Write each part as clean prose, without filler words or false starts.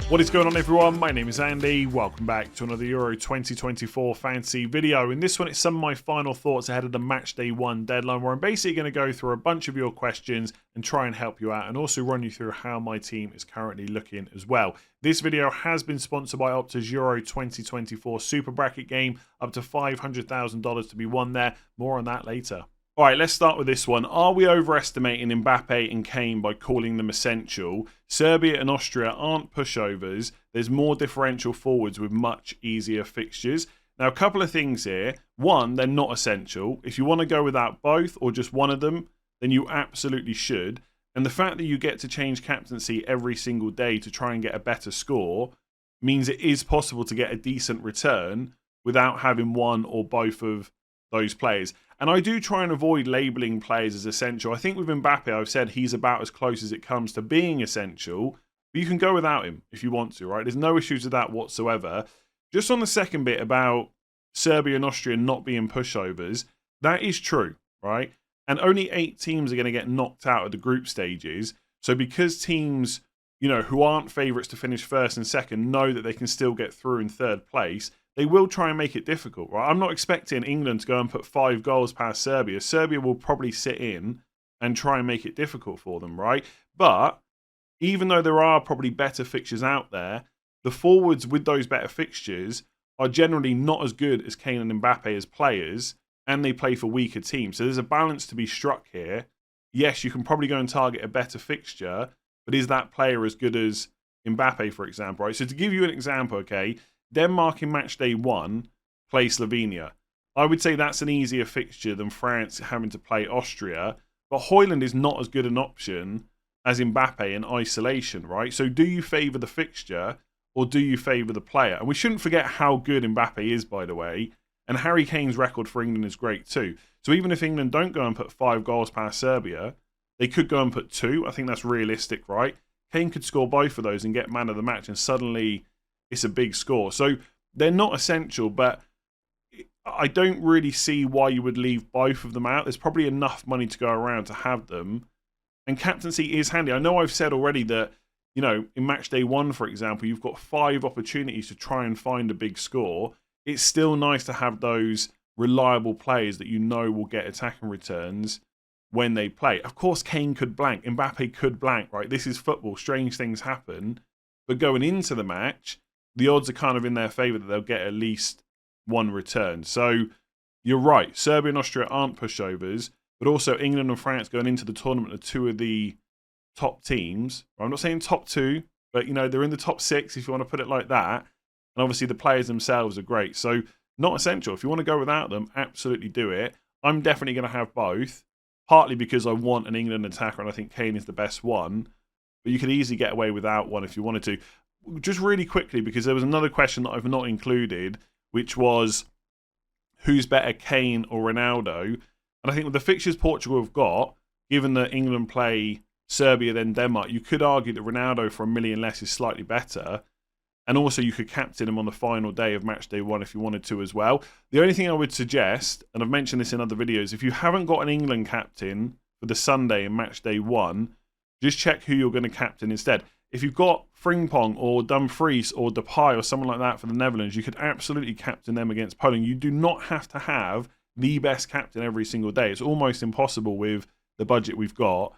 What is going on, everyone? My name is Andy. Welcome back to another Euro 2024 fantasy video. In this one, it's some of my final thoughts ahead of the Matchday 1 deadline, where I'm basically going to go through a bunch of your questions and try and help you out, and also run you through how my team is currently looking as well. This video has been sponsored by Opta's Euro 2024 Super Bracket game, up to $500,000 to be won there. More on that later. All right, let's start with this one. Are we overestimating Mbappé and Kane by calling them essential? Serbia and Austria aren't pushovers. There's more differential forwards with much easier fixtures. Now, a couple of things here. One, they're not essential. If you want to go without both or just one of them, then you absolutely should. And the fact that you get to change captaincy every single day to try and get a better score means it is possible to get a decent return without having one or both of those players. And I do try and avoid labelling players as essential. I think with Mbappé, I've said he's about as close as it comes to being essential, but you can go without him if you want to, right? There's no issues with that whatsoever. Just on the second bit about Serbia and Austria not being pushovers, that is true, right? And only 8 teams are going to get knocked out of the group stages. So because teams, who aren't favourites to finish first and second know that they can still get through in third place, they will try and make it difficult, right? I'm not expecting England to go and put 5 goals past Serbia. Serbia will probably sit in and try and make it difficult for them, right? But even though there are probably better fixtures out there, the forwards with those better fixtures are generally not as good as Kane and Mbappé as players, and they play for weaker teams. So there's a balance to be struck here. Yes, you can probably go and target a better fixture, but is that player as good as Mbappé, for example, right? So to give you an example, okay, Denmark in Matchday 1 play Slovenia. I would say that's an easier fixture than France having to play Austria, but Højlund is not as good an option as Mbappé in isolation, right? So do you favour the fixture or do you favour the player? And we shouldn't forget how good Mbappé is, by the way, and Harry Kane's record for England is great too. So even if England don't go and put 5 goals past Serbia, they could go and put 2. I think that's realistic, right? Kane could score both of those and get man of the match, and suddenly it's a big score. So they're not essential, but I don't really see why you would leave both of them out. There's probably enough money to go around to have them. And captaincy is handy. I know I've said already that, in Matchday 1, for example, you've got 5 opportunities to try and find a big score. It's still nice to have those reliable players that will get attacking returns when they play. Of course, Kane could blank. Mbappé could blank, right? This is football. Strange things happen. But going into the match, the odds are kind of in their favour that they'll get at least one return. So you're right. Serbia and Austria aren't pushovers, but also England and France going into the tournament are 2 of the top teams. I'm not saying top 2, but, they're in the top 6 if you want to put it like that. And obviously the players themselves are great. So not essential. If you want to go without them, absolutely do it. I'm definitely going to have both, partly because I want an England attacker and I think Kane is the best one. But you could easily get away without one if you wanted to. Just really quickly, because there was another question that I've not included, which was who's better, Kane or Ronaldo? And I think with the fixtures Portugal have got, given that England play Serbia then Denmark, you could argue that Ronaldo for $1 million less is slightly better. And also you could captain him on the final day of Matchday 1 if you wanted to as well. The only thing I would suggest, and I've mentioned this in other videos, if you haven't got an England captain for the Sunday in Matchday 1, just check who you're going to captain instead. If you've got Frimpong or Dumfries or Depay or someone like that for the Netherlands, you could absolutely captain them against Poland. You do not have to have the best captain every single day. It's almost impossible with the budget we've got.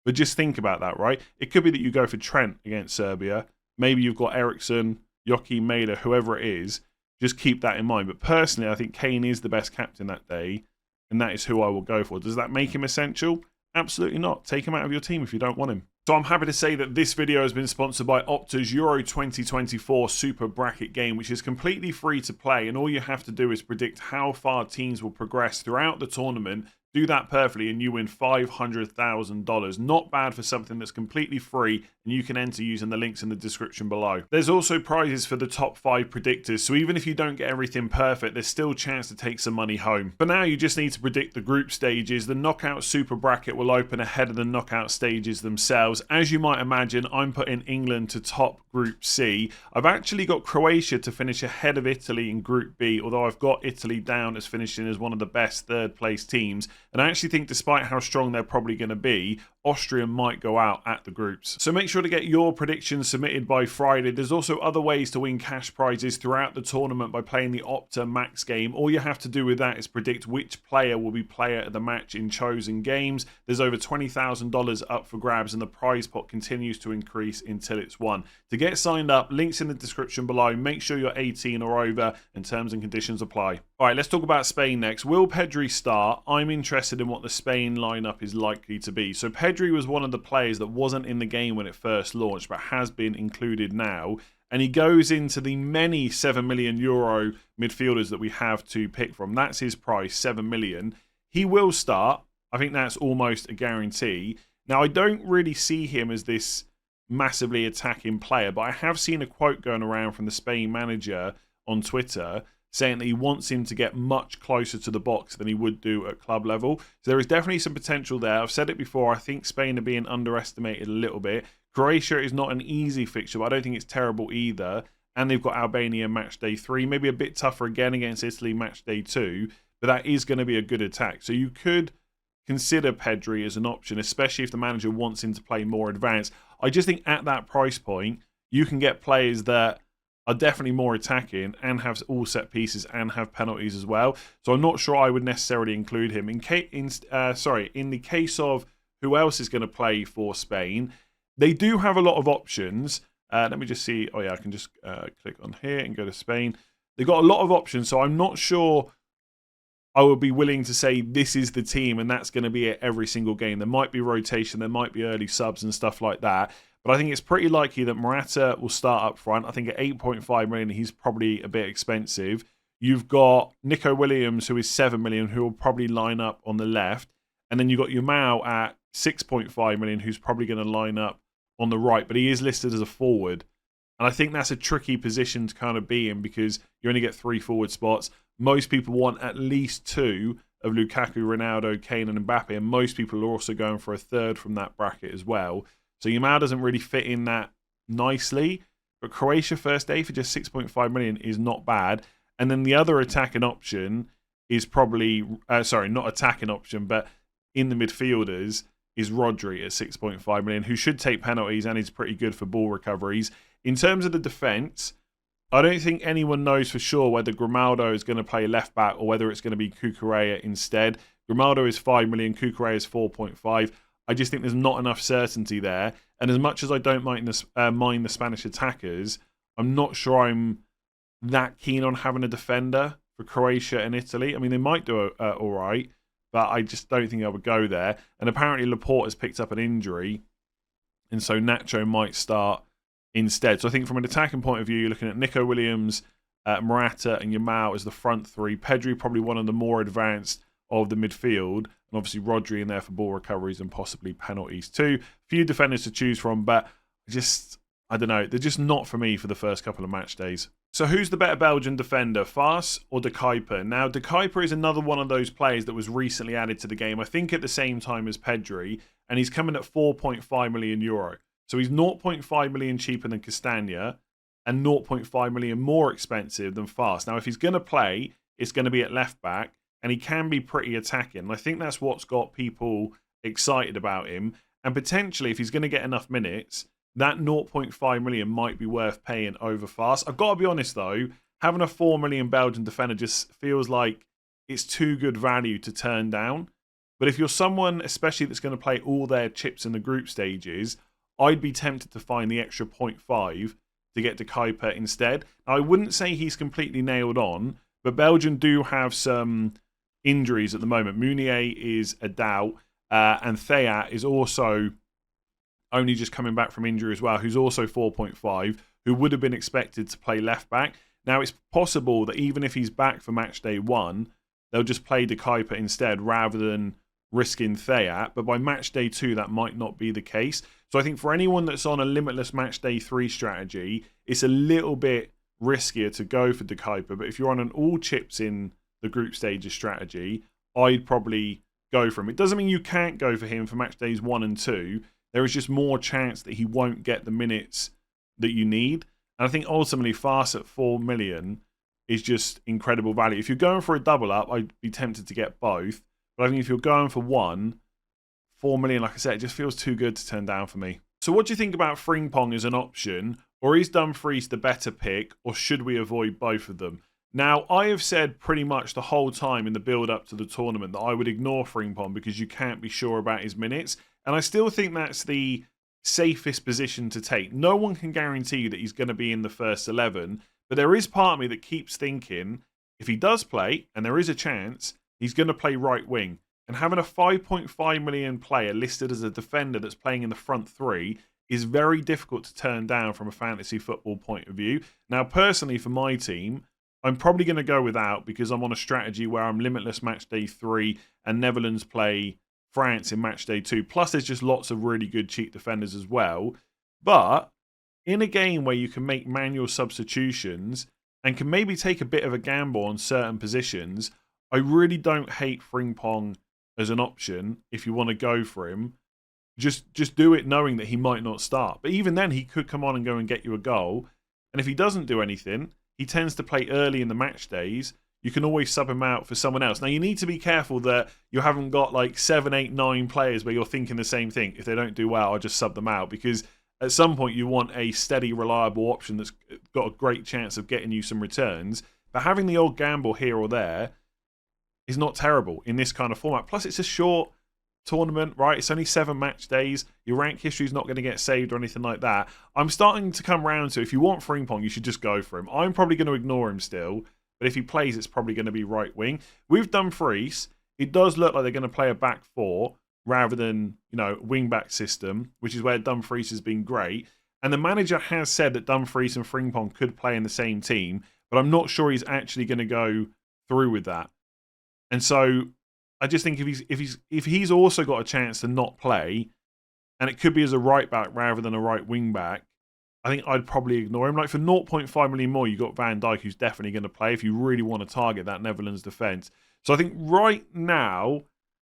But just think about that, right? It could be that you go for Trent against Serbia. Maybe you've got Eriksson, Joachim Mæhle, whoever it is. Just keep that in mind. But personally, I think Kane is the best captain that day, and that is who I will go for. Does that make him essential? Absolutely not. Take him out of your team if you don't want him. So I'm happy to say that this video has been sponsored by Opta's Euro 2024 Super Bracket game, which is completely free to play, and all you have to do is predict how far teams will progress throughout the tournament. Do that perfectly and you win $500,000. Not bad for something that's completely free, and you can enter using the links in the description below. There's also prizes for the top 5 predictors, so even if you don't get everything perfect, there's still a chance to take some money home. For now, you just need to predict the group stages. The knockout super bracket will open ahead of the knockout stages themselves. As you might imagine, I'm putting England to top Group C. I've actually got Croatia to finish ahead of Italy in Group B, although I've got Italy down as finishing as one of the best third place teams. And I actually think despite how strong they're probably going to be, Austria might go out at the groups. So make sure to get your predictions submitted by Friday. There's also other ways to win cash prizes throughout the tournament by playing the Opta Max game. All you have to do with that is predict which player will be player of the match in chosen games. There's over $20,000 up for grabs and the prize pot continues to increase until it's won. To get signed up, links in the description below. Make sure you're 18 or over and terms and conditions apply. All right, let's talk about Spain next. Will Pedri start? I'm interested in what the Spain lineup is likely to be. So Pedri was one of the players that wasn't in the game when it first launched, but has been included now. And he goes into the many €7 million midfielders that we have to pick from. That's his price, 7 million. He will start. I think that's almost a guarantee. Now, I don't really see him as this massively attacking player, but I have seen a quote going around from the Spain manager on Twitter saying that he wants him to get much closer to the box than he would do at club level. So there is definitely some potential there. I've said it before, I think Spain are being underestimated a little bit. Croatia is not an easy fixture, but I don't think it's terrible either. And they've got Albania match day 3, maybe a bit tougher again against Italy match day 2, but that is going to be a good attack. So you could consider Pedri as an option, especially if the manager wants him to play more advanced. I just think at that price point, you can get players that are definitely more attacking and have all set pieces and have penalties as well. So I'm not sure I would necessarily include him. In the case of who else is going to play for Spain, they do have a lot of options. Let me just see. Oh yeah, I can just click on here and go to Spain. They've got a lot of options, so I'm not sure I would be willing to say this is the team and that's going to be it every single game. There might be rotation, there might be early subs and stuff like that. But I think it's pretty likely that Morata will start up front. I think at 8.5 million, he's probably a bit expensive. You've got Nico Williams, who is 7 million, who will probably line up on the left. And then you've got Yamal at 6.5 million, who's probably going to line up on the right. But he is listed as a forward. And I think that's a tricky position to kind of be in because you only get 3 forward spots. Most people want at least 2 of Lukaku, Ronaldo, Kane and Mbappé. And most people are also going for a third from that bracket as well. So Yamal doesn't really fit in that nicely. But Croatia first day for just 6.5 million is not bad. And then the other attacking option is probably, not attacking option, but in the midfielders is Rodri at 6.5 million, who should take penalties and is pretty good for ball recoveries. In terms of the defence, I don't think anyone knows for sure whether Grimaldo is going to play left back or whether it's going to be Cucurella instead. Grimaldo is 5 million, Cucurella is 4.5. I just think there's not enough certainty there. And as much as I don't mind the Spanish attackers, I'm not sure I'm that keen on having a defender for Croatia and Italy. I mean, they might do all right, but I just don't think I would go there. And apparently Laporte has picked up an injury, and so Nacho might start instead. So I think from an attacking point of view, you're looking at Nico Williams, Morata and Yamal as the front 3. Pedri probably one of the more advanced of the midfield. And obviously Rodri in there for ball recoveries and possibly penalties too. Few defenders to choose from, but I don't know. They're just not for me for the first couple of match days. So who's the better Belgian defender, Fars or De Kuyper? Now, De Kuyper is another one of those players that was recently added to the game, I think at the same time as Pedri, and he's coming at €4.5 million. So he's 0.5 million cheaper than Castagna and 0.5 million more expensive than Fars. Now, if he's going to play, it's going to be at left back, and he can be pretty attacking. And I think that's what's got people excited about him. And potentially, if he's going to get enough minutes, that 0.5 million might be worth paying over Fast. I've got to be honest, though, having a 4 million Belgian defender just feels like it's too good value to turn down. But if you're someone, especially that's going to play all their chips in the group stages, I'd be tempted to find the extra 0.5 to get to Kuiper instead. Now, I wouldn't say he's completely nailed on, but Belgium do have some injuries at the moment. Meunier is a doubt, and Theat is also only just coming back from injury as well, who's also 4.5, who would have been expected to play left back. Now, it's possible that even if he's back for match day 1, they'll just play De Kuyper instead rather than risking Theat. But by match day 2, that might not be the case. So I think for anyone that's on a limitless match day 3 strategy, it's a little bit riskier to go for De Kuyper. But if you're on an all chips in the group stages strategy, I'd probably go for him. It doesn't mean you can't go for him for match days 1 and 2. There is just more chance that he won't get the minutes that you need. And I think ultimately Fast at 4 million is just incredible value. If you're going for a double up, I'd be tempted to get both. But I think if you're going for one, 4 million, like I said, it just feels too good to turn down for me. So what do you think about Frimpong as an option? Or is Dumfries the better pick? Or should we avoid both of them? Now, I have said pretty much the whole time in the build-up to the tournament that I would ignore Frimpong because you can't be sure about his minutes. And I still think that's the safest position to take. No one can guarantee that he's going to be in the first 11. But there is part of me that keeps thinking, if he does play, and there is a chance, he's going to play right wing. And having a 5.5 million player listed as a defender that's playing in the front three is very difficult to turn down from a fantasy football point of view. Now, personally, for my team, I'm probably going to go without because I'm on a strategy where I'm limitless match day 3 and Netherlands play France in match day 2. Plus, there's just lots of really good cheap defenders as well. But in a game where you can make manual substitutions and can maybe take a bit of a gamble on certain positions, I really don't hate Frimpong as an option if you want to go for him. Just do it knowing that he might not start. But even then, he could come on and go and get you a goal. And if he doesn't do anything, he tends to play early in the match days. You can always sub him out for someone else. Now, you need to be careful that you haven't got like 7, 8, 9 players where you're thinking the same thing. If they don't do well, I'll just sub them out. Because at some point, you want a steady, reliable option that's got a great chance of getting you some returns. But having the old gamble here or there is not terrible in this kind of format. Plus, it's a short tournament, right? It's only 7 match days. Your rank history is not going to get saved or anything like that. I'm starting to come round to, if you want Frimpong, you should just go for him. I'm probably going to ignore him still, but if he plays, it's probably going to be right wing. With Dumfries, it does look like they're going to play a back 4 rather than, wing back system, which is where Dumfries has been great. And the manager has said that Dumfries and Frimpong could play in the same team, but I'm not sure he's actually going to go through with that. And so I just think if he's also got a chance to not play, and it could be as a right back rather than a right wing back, I think I'd probably ignore him. Like for 0.5 million more, you got Van Dijk, who's definitely going to play if you really want to target that Netherlands defence. So I think right now,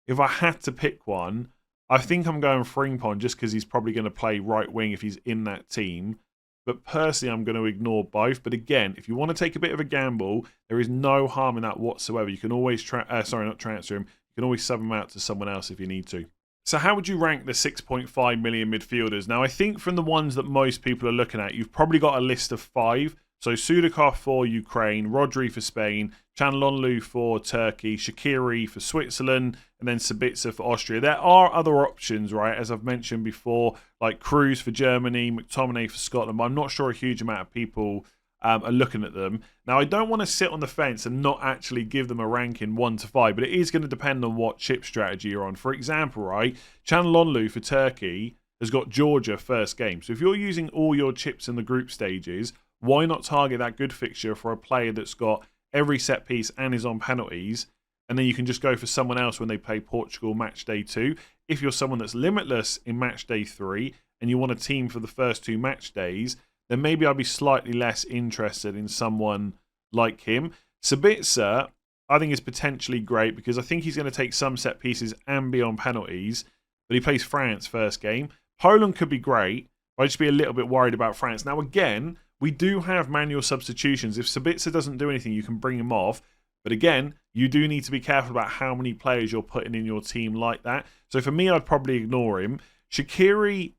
if I had to pick one, I think I'm going Frimpong just because he's probably going to play right wing if he's in that team. But personally, I'm going to ignore both. But again, if you want to take a bit of a gamble, there is no harm in that whatsoever. You can always not transfer him. You can always sub him out to someone else if you need to. So how would you rank the 6.5 million midfielders? Now, I think from the ones that most people are looking at, you've probably got a list of 5. So Sudakov for Ukraine, Rodri for Spain, Çalhanoğlu for Turkey, Shaqiri for Switzerland, and then Sabitzer for Austria. There are other options, right, as I've mentioned before, like Cruz for Germany, McTominay for Scotland, but I'm not sure a huge amount of people are looking at them. Now, I don't want to sit on the fence and not actually give them a ranking 1 to 5, but it is going to depend on what chip strategy you're on. For example, right, Çalhanoğlu for Turkey has got Georgia first game. So if you're using all your chips in the group stages, why not target that good fixture for a player that's got every set piece and is on penalties, and then you can just go for someone else when they play Portugal match day 2. If you're someone that's limitless in match day 3 and you want a team for the first 2 match days, then maybe I'll be slightly less interested in someone like him. Sabitzer, I think, is potentially great because I think he's going to take some set pieces and be on penalties, but he plays France first game. Poland could be great, but I'd just be a little bit worried about France. Now, again, we do have manual substitutions. If Sabitzer doesn't do anything, you can bring him off. But again, you do need to be careful about how many players you're putting in your team like that. So for me, I'd probably ignore him. Shaqiri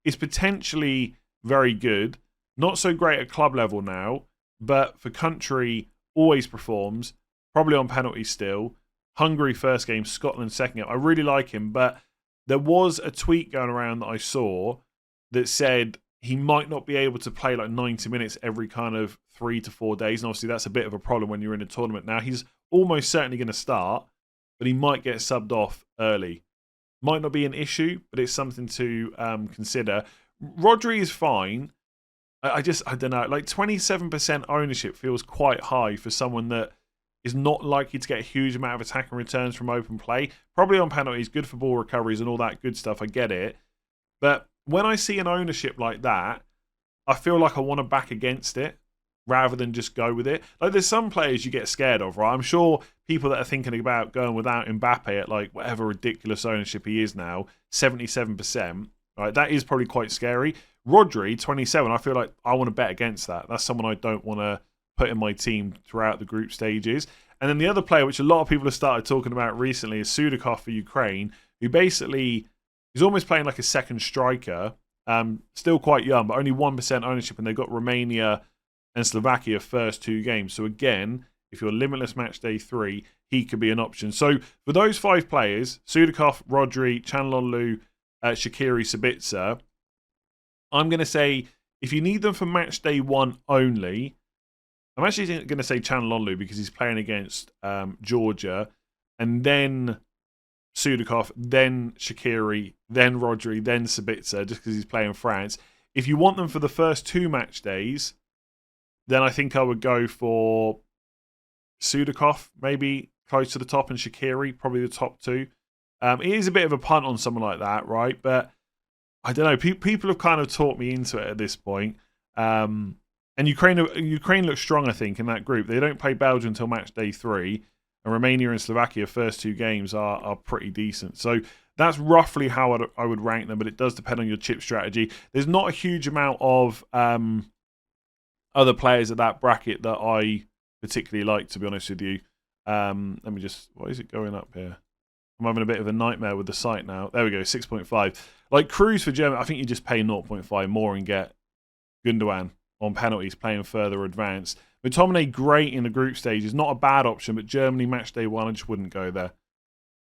is potentially very good. Not so great at club level now, but for country, always performs. Probably on penalty still. Hungary first game, Scotland second game. I really like him, but there was a tweet going around that I saw that said he might not be able to play like 90 minutes every kind of 3 to 4 days. And obviously that's a bit of a problem when you're in a tournament. Now, he's almost certainly going to start, but he might get subbed off early. Might not be an issue, but it's something to consider. Rodri is fine. I don't know. Like 27% ownership feels quite high for someone that is not likely to get a huge amount of attacking returns from open play. Probably on penalties, good for ball recoveries and all that good stuff. I get it. But when I see an ownership like that, I feel like I want to back against it rather than just go with it. Like there's some players you get scared of, right? I'm sure people that are thinking about going without Mbappé at like whatever ridiculous ownership he is now, 77%, right? That is probably quite scary. Rodri, 27, I feel like I want to bet against that. That's someone I don't want to put in my team throughout the group stages. And then the other player, which a lot of people have started talking about recently, is Sudakov for Ukraine. who basically is almost playing like a second striker. Still quite young, but only 1% ownership, and they've got Romania and Slovakia first 2 games. So again, if you're limitless match day 3, he could be an option. So for those 5 players, Sudakov, Rodri, Çalhanoğlu, Shaqiri, Sabitzer, I'm going to say if you need them for match day 1 only, I'm actually going to say Çalhanoğlu because he's playing against Georgia, and then Sudakov, then Shaqiri, then Rodri, then Sabitzer, just because he's playing France. If you want them for the first 2 match days, then I think I would go for Sudakov, maybe close to the top, and Shaqiri, probably the top 2. It is a bit of a punt on someone like that, right? But I don't know. People have kind of talked me into it at this point. And Ukraine looks strong, I think, in that group. They don't play Belgium until match day 3. And Romania and Slovakia, first 2 games, are pretty decent. So that's roughly how I would rank them, but it does depend on your chip strategy. There's not a huge amount of other players at that bracket that I particularly like, to be honest with you. Let me just... Why is it going up here? I'm having a bit of a nightmare with the site now. There we go, 6.5. Like Cruz for Germany, I think you just pay 0.5 more and get Gündoğan on penalties, playing further advanced. McTominay, great in the group stage, is not a bad option, but Germany match day 1, I just wouldn't go there.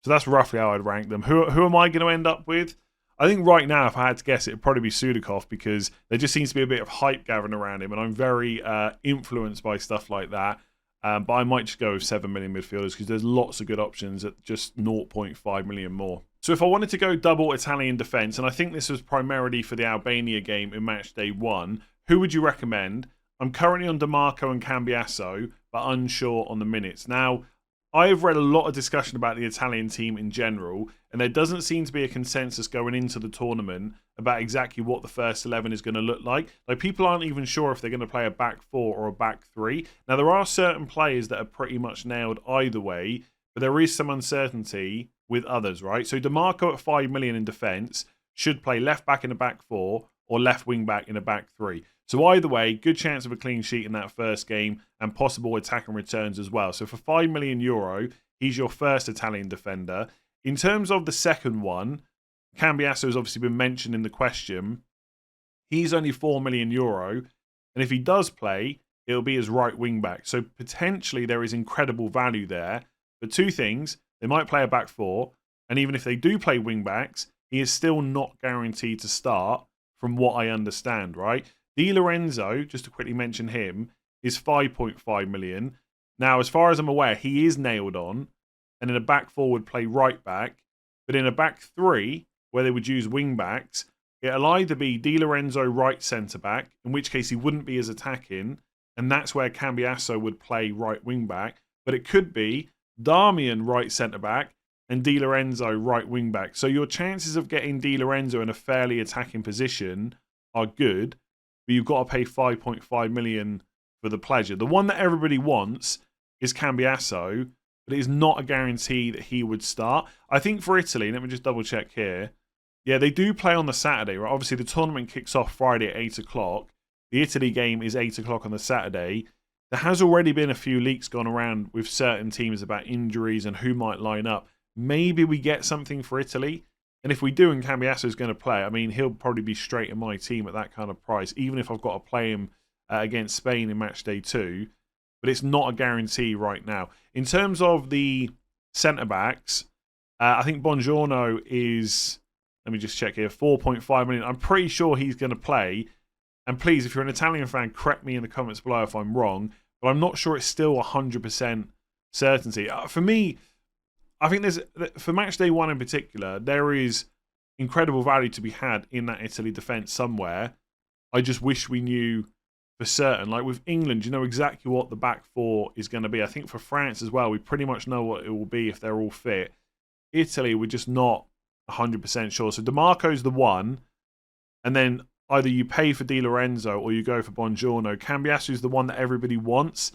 So that's roughly how I'd rank them. Who am I going to end up with? I think right now, if I had to guess, it would probably be Sudakov, because there just seems to be a bit of hype gathering around him, and I'm very influenced by stuff like that. But I might just go with 7 million midfielders because there's lots of good options at just 0.5 million more. So if I wanted to go double Italian defence, and I think this was primarily for the Albania game in match day 1, who would you recommend? I'm currently on DiMarco and Cambiasso, but unsure on the minutes. Now, I've read a lot of discussion about the Italian team in general, and there doesn't seem to be a consensus going into the tournament about exactly what the first 11 is going to look like. Like, people aren't even sure if they're going to play a back 4 or a back 3. Now, there are certain players that are pretty much nailed either way, but there is some uncertainty with others, right? So DiMarco at 5 million in defence should play left back in a back 4 or left wing back in a back 3. So either way, good chance of a clean sheet in that first game and possible attack and returns as well. So for €5 million, he's your first Italian defender. In terms of the second one, Cambiasso has obviously been mentioned in the question. He's only €4 million. And if he does play, it'll be as right wing back. So potentially there is incredible value there. But 2 things, they might play a back 4. And even if they do play wing backs, he is still not guaranteed to start from what I understand, right? Di Lorenzo, just to quickly mention him, is 5.5 million. Now, as far as I'm aware, he is nailed on, and in a back 4 would play right back. But in a back 3, where they would use wing backs, it'll either be Di Lorenzo right centre back, in which case he wouldn't be as attacking, and that's where Cambiasso would play right wing back. But it could be Darmian right centre back and Di Lorenzo right wing back. So your chances of getting Di Lorenzo in a fairly attacking position are good, but you've got to pay 5.5 million for the pleasure. The one that everybody wants is Cambiasso, but it is not a guarantee that he would start. I think for Italy, let me just double check here. Yeah, they do play on the Saturday, right? Obviously, the tournament kicks off Friday at 8 o'clock. The Italy game is 8 o'clock on the Saturday. There has already been a few leaks gone around with certain teams about injuries and who might line up. Maybe we get something for Italy. And if we do and Cambiasso is going to play, I mean, he'll probably be straight in my team at that kind of price, even if I've got to play him against Spain in match day 2. But it's not a guarantee right now. In terms of the centre-backs, I think Buongiorno is, let me just check here, 4.5 million. I'm pretty sure he's going to play. And please, if you're an Italian fan, correct me in the comments below if I'm wrong. But I'm not sure it's still 100% certainty. For me, I think for match day 1 in particular, there is incredible value to be had in that Italy defence somewhere. I just wish we knew for certain. Like with England, you know exactly what the back 4 is going to be. I think for France as well, we pretty much know what it will be if they're all fit. Italy, we're just not 100% sure. So DiMarco's the one, and then either you pay for Di Lorenzo or you go for Buongiorno. Cambiasso's the one that everybody wants,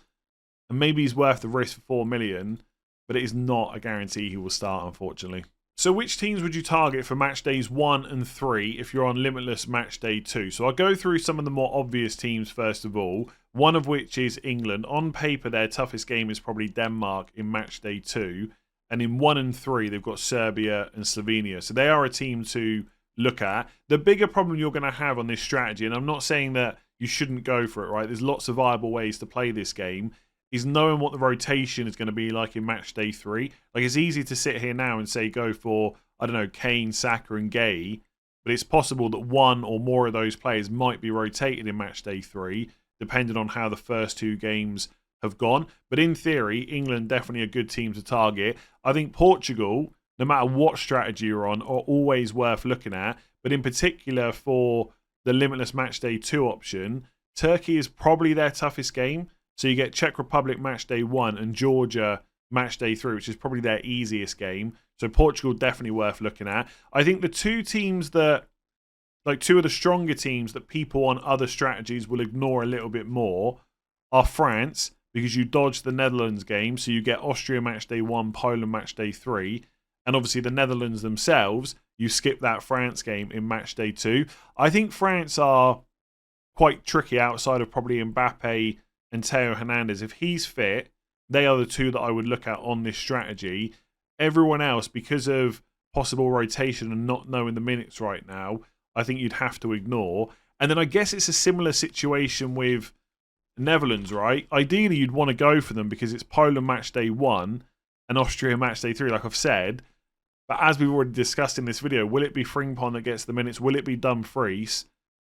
and maybe he's worth the risk for 4 million, but it is not a guarantee he will start, unfortunately. So which teams would you target for match days 1 and 3 if you're on Limitless match day 2? So I'll go through some of the more obvious teams first of all, one of which is England. On paper, their toughest game is probably Denmark in match day 2. And in 1 and 3, they've got Serbia and Slovenia. So they are a team to look at. The bigger problem you're going to have on this strategy, and I'm not saying that you shouldn't go for it, right? There's lots of viable ways to play this game, is knowing what the rotation is going to be like in match day 3. Like, it's easy to sit here now and say go for, I don't know, Kane, Saka and Gay, but it's possible that one or more of those players might be rotated in match day 3, depending on how the first 2 games have gone. But in theory, England definitely a good team to target. I think Portugal, no matter what strategy you're on, are always worth looking at. But in particular for the limitless match day 2 option, Turkey is probably their toughest game. So you get Czech Republic match day 1 and Georgia match day 3, which is probably their easiest game. So Portugal definitely worth looking at. I think the 2 teams that, like 2 of the stronger teams that people on other strategies will ignore a little bit more are France, because you dodge the Netherlands game. So you get Austria match day 1, Poland match day 3. And obviously the Netherlands themselves, you skip that France game in match day 2. I think France are quite tricky outside of probably Mbappé and Theo Hernandez. If he's fit, they are the 2 that I would look at on this strategy. Everyone else, because of possible rotation and not knowing the minutes right now, I think you'd have to ignore. And then I guess it's a similar situation with Netherlands, right? Ideally, you'd want to go for them because it's Poland match day 1 and Austria match day 3, like I've said. But as we've already discussed in this video, will it be Frimpong that gets the minutes? Will it be Dumfries?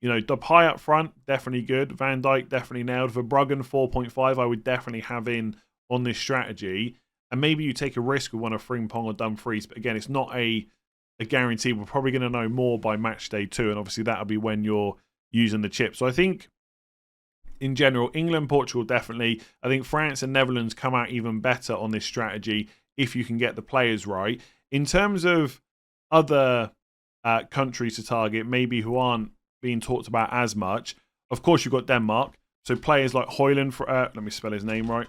You know, Depay up front, definitely good. Van Dijk, definitely nailed. Verbruggen, 4.5, I would definitely have in on this strategy. And maybe you take a risk with one of Frimpong or Dumfries. But again, it's not a guarantee. We're probably going to know more by match day 2. And obviously, that'll be when you're using the chip. So I think, in general, England, Portugal, definitely. I think France and Netherlands come out even better on this strategy if you can get the players right. In terms of other countries to target, maybe who aren't being talked about as much, of course, you've got Denmark. So players like Højlund, let me spell his name right.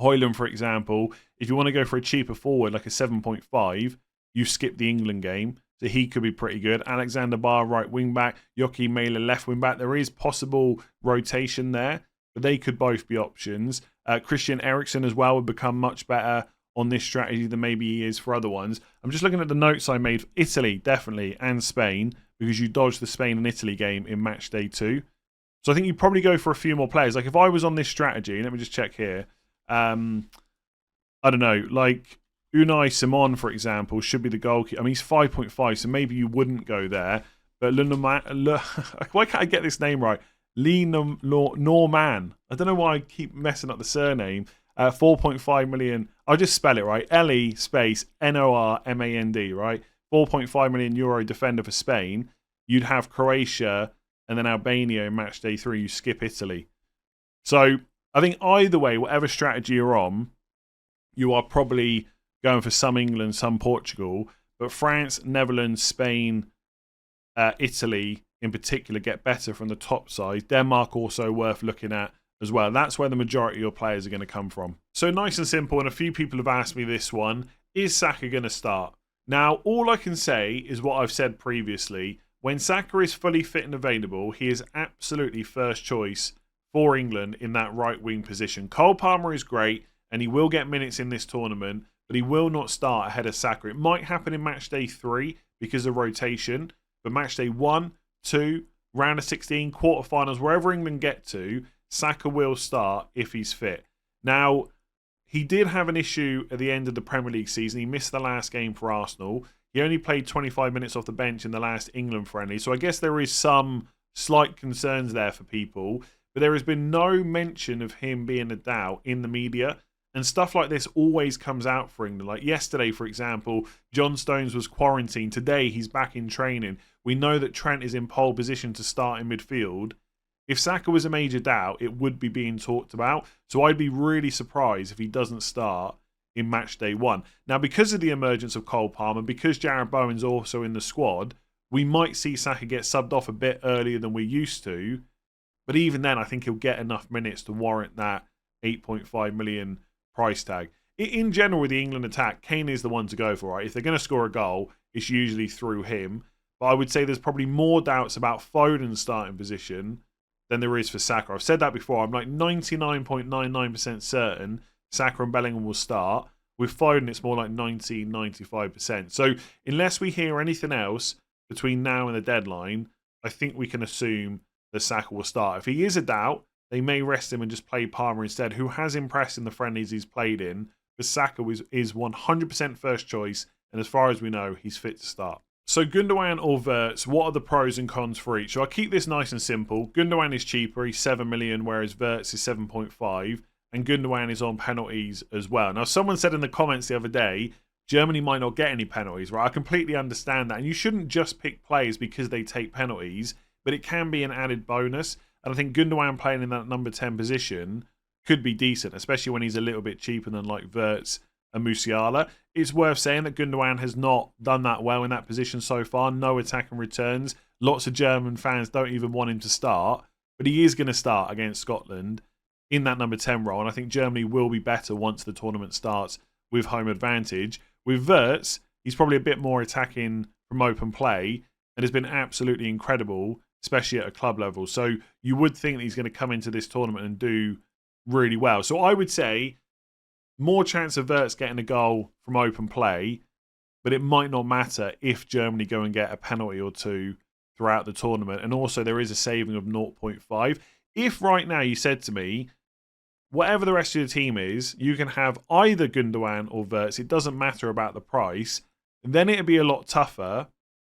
Højlund, for example, if you want to go for a cheaper forward, like a 7.5, you skip the England game. So he could be pretty good. Alexander Barr, right wing back. Joachim Mæhle, left wing back. There is possible rotation there, but they could both be options. Christian Eriksen as well would become much better on this strategy than maybe he is for other ones. I'm just looking at the notes I made. Italy, definitely, and Spain, because you dodged the Spain and Italy game in match day 2. So I think you probably go for a few more players. Like if I was on this strategy, let me just check here. I don't know, like Unai Simon, for example, should be the goalkeeper. I mean, he's 5.5, so maybe you wouldn't go there. But why can't I get this name right? Norman. I don't know why I keep messing up the surname. 4.5 million. I'll just spell it right. LE space NORMAND, right? 4.5 million euro defender for Spain. You'd have Croatia and then Albania in match day 3. You skip Italy. So I think either way, whatever strategy you're on, you are probably going for some England, some Portugal. But France, Netherlands, Spain, Italy in particular get better from the top side. Denmark also worth looking at as well. That's where the majority of your players are going to come from. So nice and simple, and a few people have asked me this one. Is Saka going to start? Now, all I can say is what I've said previously. When Saka is fully fit and available, he is absolutely first choice for England in that right wing position. Cole Palmer is great, and he will get minutes in this tournament, but he will not start ahead of Saka. It might happen in match day 3 because of rotation, but match day 1, 2, round of 16, quarterfinals, wherever England get to, Saka will start if he's fit. Now, he did have an issue at the end of the Premier League season. He missed the last game for Arsenal. He only played 25 minutes off the bench in the last England friendly. So I guess there is some slight concerns there for people. But there has been no mention of him being a doubt in the media. And stuff like this always comes out for England. Like yesterday, for example, John Stones was quarantined. Today, he's back in training. We know that Trent is in pole position to start in midfield. If Saka was a major doubt, it would be being talked about. So I'd be really surprised if he doesn't start in match day 1. Now, because of the emergence of Cole Palmer, because Jarrod Bowen's also in the squad, we might see Saka get subbed off a bit earlier than we used to. But even then, I think he'll get enough minutes to warrant that 8.5 million price tag. In general, with the England attack, Kane is the one to go for, right? If they're going to score a goal, it's usually through him. But I would say there's probably more doubts about Foden's starting position than there is for Saka. I've said that before. I'm like 99.99% certain Saka and Bellingham will start. With Foden, it's more like 90, 95%. So unless we hear anything else between now and the deadline, I think we can assume that Saka will start. If he is a doubt, they may rest him and just play Palmer instead, who has impressed in the friendlies he's played in. But Saka is 100% first choice, and as far as we know, he's fit to start. So Gündoğan or Wirtz, what are the pros and cons for each? So I'll keep this nice and simple. Gündoğan is cheaper, he's 7 million, whereas Wirtz is 7.5, and Gündoğan is on penalties as well. Now, someone said in the comments the other day, Germany might not get any penalties, right? I completely understand that, and you shouldn't just pick players because they take penalties, but it can be an added bonus. And I think Gündoğan playing in that number 10 position could be decent, especially when he's a little bit cheaper than like Wirtz and Musiala. It's worth saying that Gündoğan has not done that well in that position so far. No attacking returns. Lots of German fans don't even want him to start, but he is going to start against Scotland in that number 10 role, and I think Germany will be better once the tournament starts with home advantage. With Wirtz, he's probably a bit more attacking from open play and has been absolutely incredible, especially at a club level. So you would think that he's going to come into this tournament and do really well. So I would say more chance of Wirtz getting a goal from open play, but it might not matter if Germany go and get a penalty or two throughout the tournament. And also there is a saving of 0.5. If right now you said to me, whatever the rest of your team is, you can have either Gündoğan or Wirtz, it doesn't matter about the price, then it'd be a lot tougher.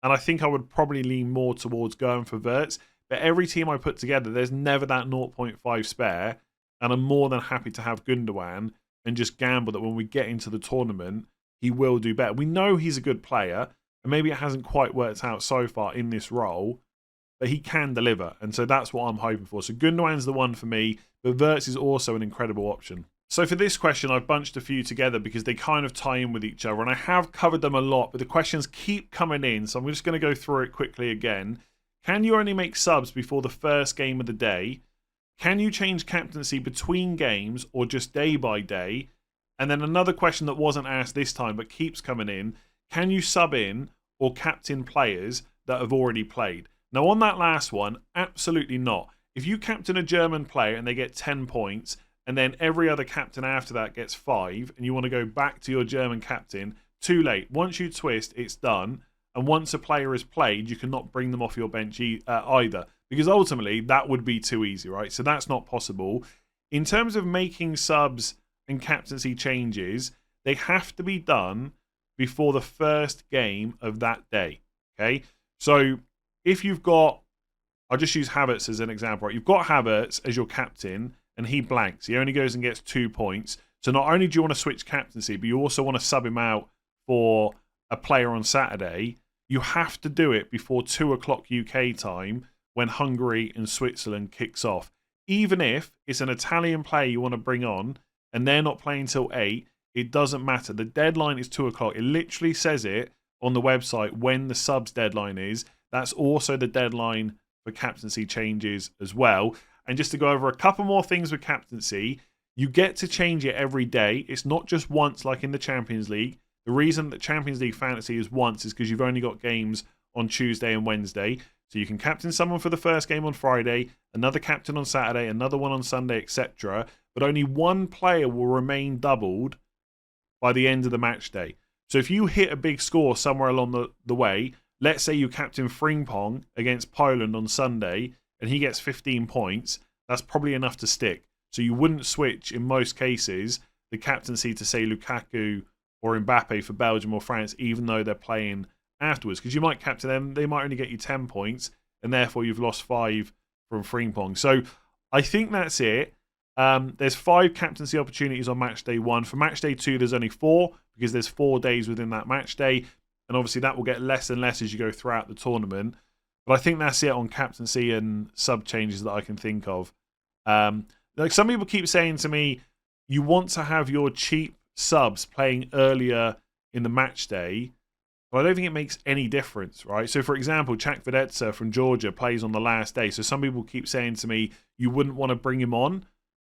And I think I would probably lean more towards going for Wirtz. But every team I put together, there's never that 0.5 spare. And I'm more than happy to have Gündoğan and just gamble that when we get into the tournament, he will do better. We know he's a good player, and maybe it hasn't quite worked out so far in this role, but he can deliver. And so that's what I'm hoping for. So Gündoğan's the one for me, but Wirtz is also an incredible option. So for this question, I've bunched a few together because they kind of tie in with each other, and I have covered them a lot, but the questions keep coming in, so I'm just going to go through it quickly again. Can you only make subs before the first game of the day? Can you change captaincy between games or just day by day? And then another question that wasn't asked this time but keeps coming in. Can you sub in or captain players that have already played? Now on that last one, absolutely not. If you captain a German player and they get 10 points and then every other captain after that gets 5 and you want to go back to your German captain, too late. Once you twist, it's done. And once a player is played, you cannot bring them off your bench either. Because ultimately, that would be too easy, right? So that's not possible. In terms of making subs and captaincy changes, they have to be done before the first game of that day, okay? So if you've got, I'll just use Havertz as an example, right? You've got Havertz as your captain, and he blanks. He only goes and gets 2 points. So not only do you want to switch captaincy, but you also want to sub him out for a player on Saturday. You have to do it before 2 o'clock UK time, when Hungary and Switzerland kicks off. Even if it's an Italian player you want to bring on and they're not playing till 8, it doesn't matter. The deadline is 2 o'clock. It literally says it on the website when the subs deadline is. That's also the deadline for captaincy changes as well. And just to go over a couple more things with captaincy, you get to change it every day. It's not just once like in the Champions League. The reason that Champions League fantasy is once is because you've only got games on Tuesday and Wednesday. So you can captain someone for the first game on Friday, another captain on Saturday, another one on Sunday, etc. But only one player will remain doubled by the end of the match day. So if you hit a big score somewhere along the way, let's say you captain Frimpong against Poland on Sunday and he gets 15 points, that's probably enough to stick. So you wouldn't switch, in most cases, the captaincy to, say, Lukaku or Mbappé for Belgium or France, even though they're playing afterwards, because you might captain them, they might only get you 10 points, and therefore you've lost 5 from Frimpong. So I think that's it. There's 5 captaincy opportunities on match day 1. For match day 2, there's only 4, because there's 4 days within that match day, and obviously that will get less and less as you go throughout the tournament. But I think that's it on captaincy and sub changes that I can think of. Like some people keep saying to me, you want to have your cheap subs playing earlier in the match day. But I don't think it makes any difference, right? So, for example, Sivert Gjertsås from Georgia plays on the last day. So some people keep saying to me, you wouldn't want to bring him on.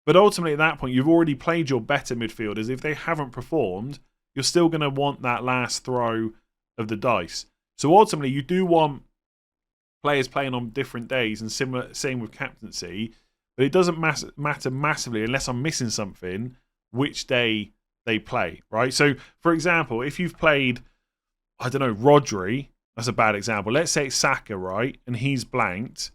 But ultimately, at that point, you've already played your better midfielders. If they haven't performed, you're still going to want that last throw of the dice. So ultimately, you do want players playing on different days, and same with captaincy. But it doesn't matter massively, unless I'm missing something, which day they play, right? So, for example, if you've played, I don't know, Rodri, that's a bad example. Let's say it's Saka, right? And he's blanked.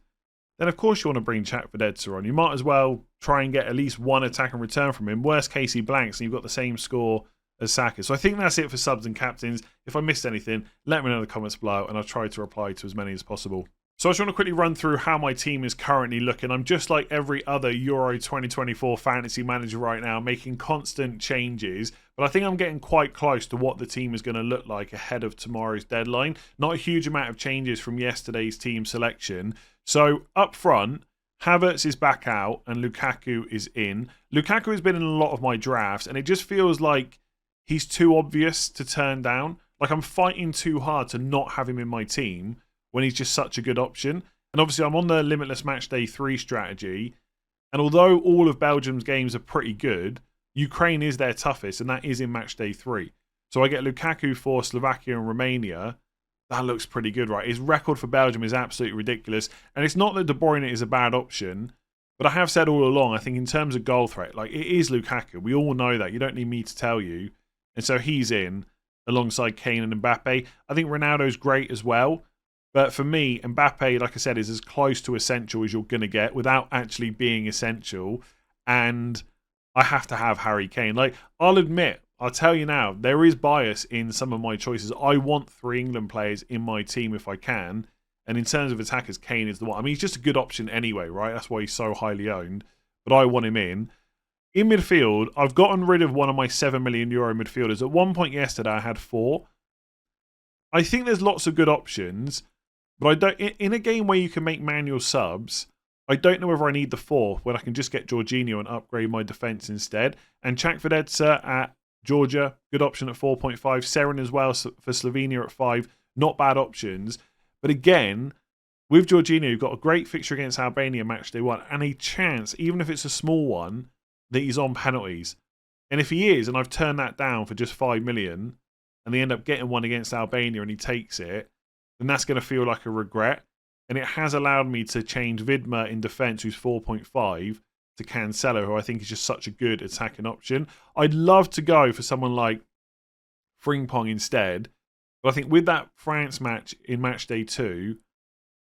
Then, of course, you want to bring Jack Vedetza on. You might as well try and get at least one attack and return from him. Worst case, he blanks and you've got the same score as Saka. So I think that's it for subs and captains. If I missed anything, let me know in the comments below and I'll try to reply to as many as possible. So I just want to quickly run through how my team is currently looking. I'm just like every other Euro 2024 fantasy manager right now, making constant changes. But I think I'm getting quite close to what the team is going to look like ahead of tomorrow's deadline. Not a huge amount of changes from yesterday's team selection. So up front, Havertz is back out and Lukaku is in. Lukaku has been in a lot of my drafts and it just feels like he's too obvious to turn down. Like I'm fighting too hard to not have him in my team when he's just such a good option. And obviously I'm on the Limitless Matchday 3 strategy. And although all of Belgium's games are pretty good, Ukraine is their toughest, and that is in Matchday 3. So I get Lukaku for Slovakia and Romania. That looks pretty good, right? His record for Belgium is absolutely ridiculous. And it's not that De Bruyne is a bad option, but I have said all along, I think in terms of goal threat, like it is Lukaku. We all know that. You don't need me to tell you. And so he's in alongside Kane and Mbappé. I think Ronaldo's great as well. But for me, Mbappé, like I said, is as close to essential as you're going to get without actually being essential. And I have to have Harry Kane. Like, I'll admit, I'll tell you now, there is bias in some of my choices. I want 3 England players in my team if I can. And in terms of attackers, Kane is the one. I mean, he's just a good option anyway, right? That's why he's so highly owned. But I want him in. In midfield, I've gotten rid of one of my €7 million midfielders. At one point yesterday, I had 4. I think there's lots of good options. But I don't. In a game where you can make manual subs, I don't know whether I need the 4th when I can just get Jorginho and upgrade my defence instead. And Jack Vedetza at Georgia, good option at 4.5. Seren as well for Slovenia at 5. Not bad options. But again, with Jorginho, you've got a great fixture against Albania Matchday 1 and a chance, even if it's a small one, that he's on penalties. And if he is, and I've turned that down for just 5 million, and they end up getting one against Albania and he takes it, then that's going to feel like a regret. And it has allowed me to change Vidma in defence, who's 4.5, to Cancelo, who I think is just such a good attacking option. I'd love to go for someone like Frimpong instead. But I think with that France match in Matchday 2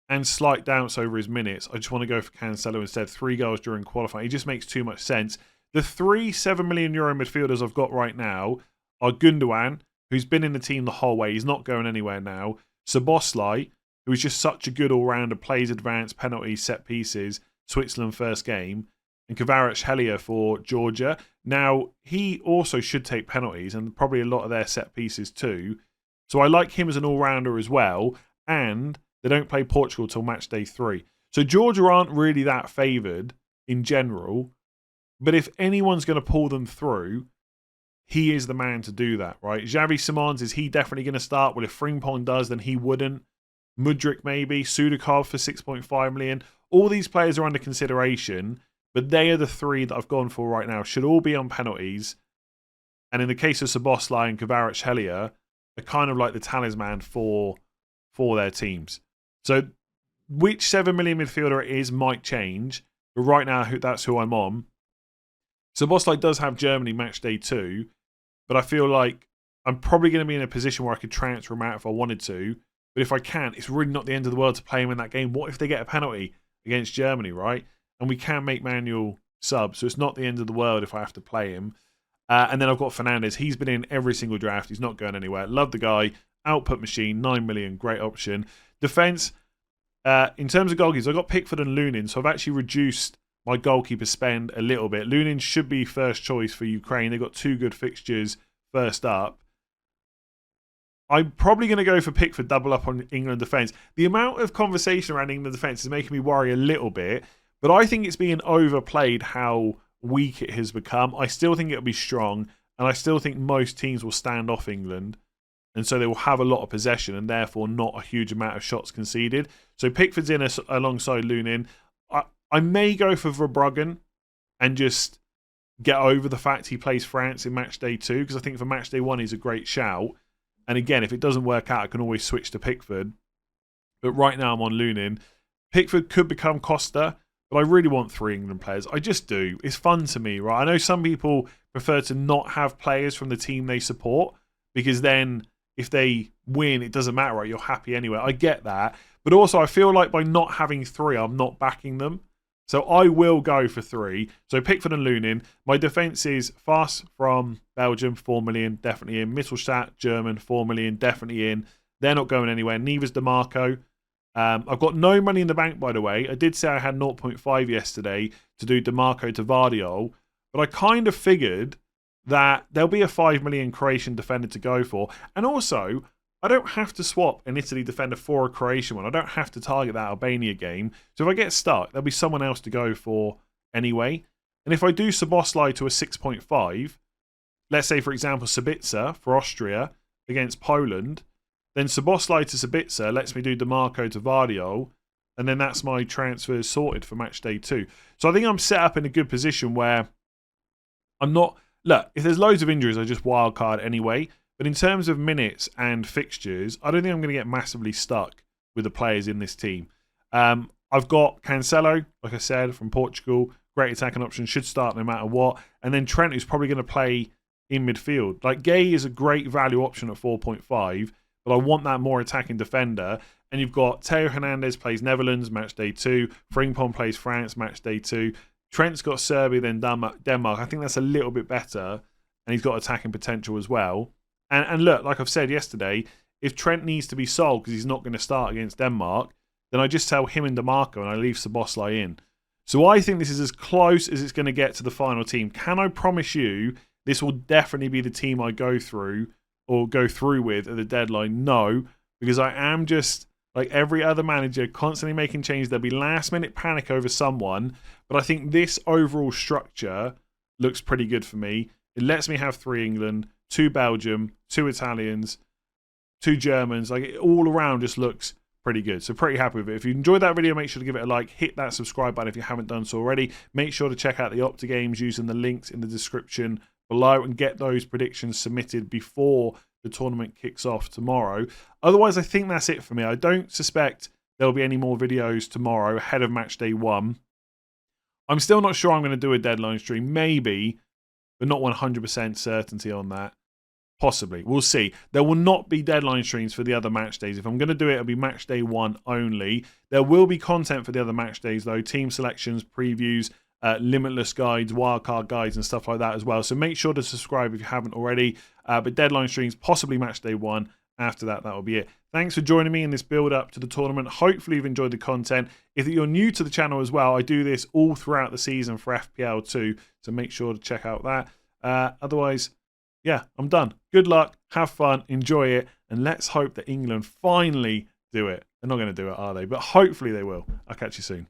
and slight doubts over his minutes, I just want to go for Cancelo instead. 3 goals during qualifying. It just makes too much sense. The 3 €7 million midfielders I've got right now are Gündoğan, who's been in the team the whole way. He's not going anywhere now. Szoboszlai, who is just such a good all-rounder, plays advanced penalties, set pieces, Switzerland first game, and Kvaratskhelia for Georgia. Now, he also should take penalties and probably a lot of their set pieces too. So I like him as an all-rounder as well, and they don't play Portugal till Matchday 3. So Georgia aren't really that favoured in general, but if anyone's going to pull them through, he is the man to do that, right? Xavi Simons, is he definitely going to start? Well, if Frimpong does, then he wouldn't. Mudryk maybe. Sudakov for 6.5 million. All these players are under consideration, but they are the 3 that I've gone for right now. Should all be on penalties. And in the case of Szoboszlai and Kvaratskhelia, are kind of like the talisman for their teams. So which 7 million midfielder it is might change, but right now that's who I'm on. Szoboszlai does have Germany Matchday 2, but I feel like I'm probably going to be in a position where I could transfer him out if I wanted to. But if I can't, it's really not the end of the world to play him in that game. What if they get a penalty against Germany, right? And we can make manual subs, so it's not the end of the world if I have to play him. And then I've got Fernandes. He's been in every single draft. He's not going anywhere. Love the guy. Output machine, 9 million, great option. Defence, in terms of goalkeepers, I've got Pickford and Lunin, so I've actually reduced my goalkeeper spend a little bit. Lunin should be first choice for Ukraine. They've got 2 good fixtures first up. I'm probably going to go for Pickford, double up on England defence. The amount of conversation around England defence is making me worry a little bit, but I think it's being overplayed how weak it has become. I still think it'll be strong, and I still think most teams will stand off England, and so they will have a lot of possession and therefore not a huge amount of shots conceded. So Pickford's in alongside Lunin. I may go for Verbruggen and just get over the fact he plays France in Matchday 2, because I think for Matchday 1 he's a great shout. And again, if it doesn't work out, I can always switch to Pickford. But right now I'm on Lunin. Pickford could become Costa, but I really want 3 England players. I just do. It's fun to me, right? I know some people prefer to not have players from the team they support, because then if they win, it doesn't matter, right? You're happy anyway. I get that. But also, I feel like by not having 3, I'm not backing them. So I will go for 3. So Pickford and Lunin. My defence is Fast from Belgium, 4 million, definitely in. Mittelstadt, German, 4 million, definitely in. They're not going anywhere. Neither's DeMarco. I've got no money in the bank, by the way. I did say I had 0.5 yesterday to do DeMarco to Vardiol, but I kind of figured that there'll be a 5 million Croatian defender to go for. And also, I don't have to swap an Italy defender for a Croatian one. I don't have to target that Albania game. So if I get stuck, there'll be someone else to go for anyway. And if I do Szoboszlai to a 6.5, let's say, for example, Sabitzer for Austria against Poland, then Szoboszlai to Sabitzer lets me do DeMarco to Vardiol, and then that's my transfers sorted for match day 2. So I think I'm set up in a good position where I'm not... Look, if there's loads of injuries, I just wildcard anyway. But in terms of minutes and fixtures, I don't think I'm going to get massively stuck with the players in this team. I've got Cancelo, like I said, from Portugal. Great attacking option, should start no matter what. And then Trent, who's probably going to play in midfield. Like, Gay is a great value option at 4.5, but I want that more attacking defender. And you've got Theo Hernandez plays Netherlands, match day 2. Frimpong plays France, match day 2. Trent's got Serbia, then Denmark. I think that's a little bit better. And he's got attacking potential as well. And look, like I've said yesterday, if Trent needs to be sold because he's not going to start against Denmark, then I just sell him and DeMarco and I leave Szoboszlai in. So I think this is as close as it's going to get to the final team. Can I promise you this will definitely be the team I go through with at the deadline? No, because I am just like every other manager, constantly making changes. There'll be last minute panic over someone, but I think this overall structure looks pretty good for me. It lets me have 3 England, 2 Belgium, 2 Italians, 2 Germans. Like, it all around just looks pretty good. So pretty happy with it. If you enjoyed that video, make sure to give it a like. Hit that subscribe button if you haven't done so already. Make sure to check out the Opta games using the links in the description below and get those predictions submitted before the tournament kicks off tomorrow. Otherwise, I think that's it for me. I don't suspect there'll be any more videos tomorrow ahead of match day 1. I'm still not sure I'm going to do a deadline stream. Maybe, but not 100% certainty on that. Possibly. We'll see. There will not be deadline streams for the other match days. If I'm going to do it, it'll be match day 1 only. There will be content for the other match days, though. Team selections, previews, limitless guides, wildcard guides, and stuff like that as well. So make sure to subscribe if you haven't already. But deadline streams, possibly match day 1. After that, that will be it. Thanks for joining me in this build-up to the tournament. Hopefully you've enjoyed the content. If you're new to the channel as well, I do this all throughout the season for FPL 2. So make sure to check out that. Otherwise, yeah, I'm done. Good luck, have fun, enjoy it, and let's hope that England finally do it. They're not going to do it, are they? But hopefully they will. I'll catch you soon.